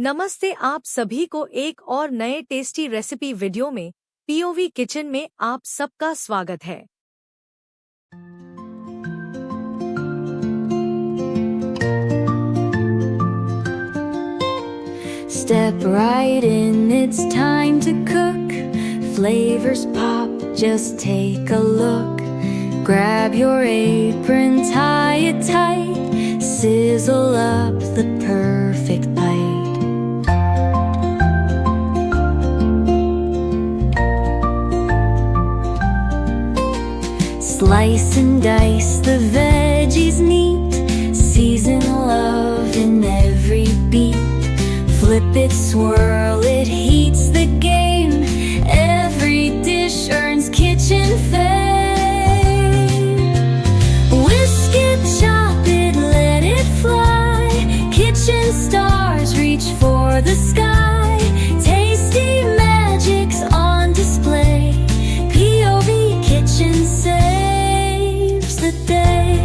नमस्ते, आप सभी को एक और नए टेस्टी रेसिपी वीडियो में पीओवी किचन में आप सबका स्वागत है। Step right in, it's time to cook. Flavors pop, just take a look. Grab your apron, tie it tight. Sizzle up the perfect bite. Slice and dice the veggies neat. Season love in every beat. Flip it, swirl it, heats the game. Every dish earns kitchen fame. Whisk it, chop it, let it fly. Kitchen stars reach for the sky. Tasty magic's on display. POV Kitchen saves the day.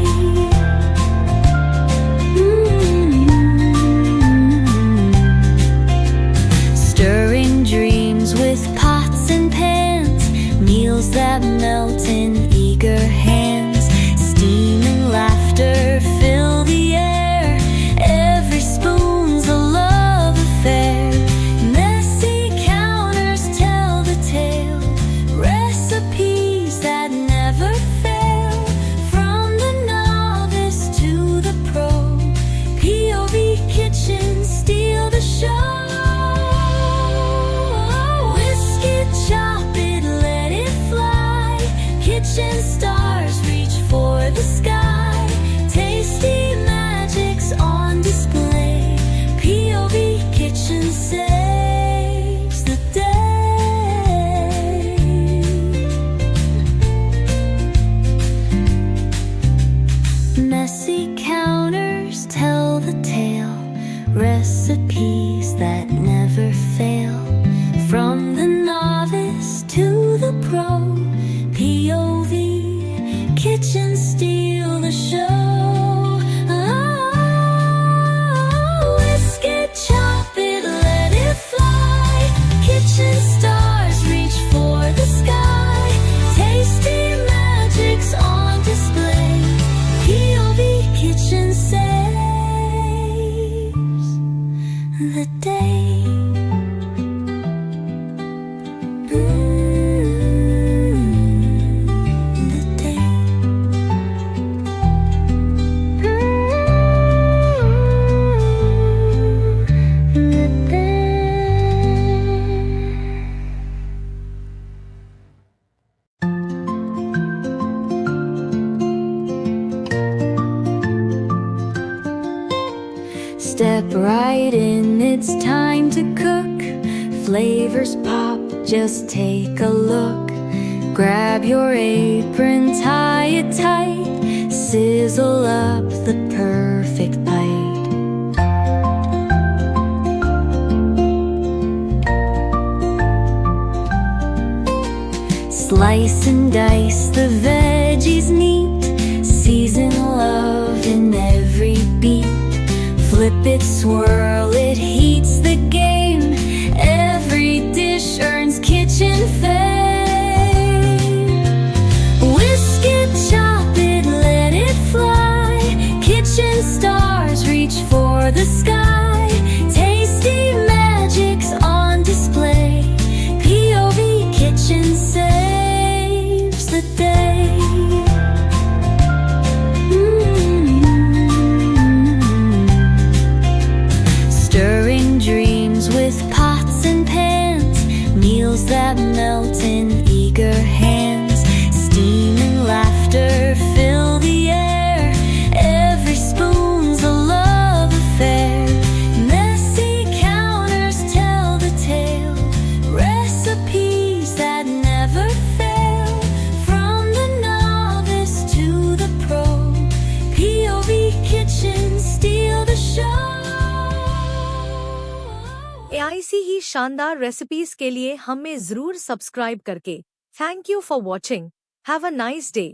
Stirring dreams with pots and pans. Meals that melt in eager hands. Steam and laughter fill the air. Every spoon's a love affair. Messy counters tell the tale. Recipes that never fail. From the novice to the pro. POV Kitchen steal the show. Chop it, let it fly. Kitchen stars reach for the sky. Tasty magic's on display. POV Kitchen saves the day. Messy counters tell the tale. Recipes that never fail. From the novice to the pro, POV Kitchen steal the show. Oh, whisk it, chop it, let it fly. Kitchen stars reach for the sky. Tasty magic's on display. POV Kitchen saves the day. Step right in, it's time to cook. Flavors pop, just take a look. Grab your apron, tie it tight. Sizzle up the perfect bite. Slice and dice the veggies neat. Season love in every beat. Flip it, swirl it, heats the game. Every dish earns kitchen fame. Whisk it, chop it, let it fly. Kitchen stars reach for the sky. Tasty magic's on display. POV Kitchen saves the day. Stirring dreams with pots and pans. Meals that melt in eager hands. Steam and laughter fill the air. Every spoon's a love affair. Messy counters tell the tale. Recipes that never fail. From the novice to the pro. POV Kitchen steal the show. ऐसी ही शानदार recipes के लिए हमें जरूर subscribe करके। Thank you for watching. Have a nice day.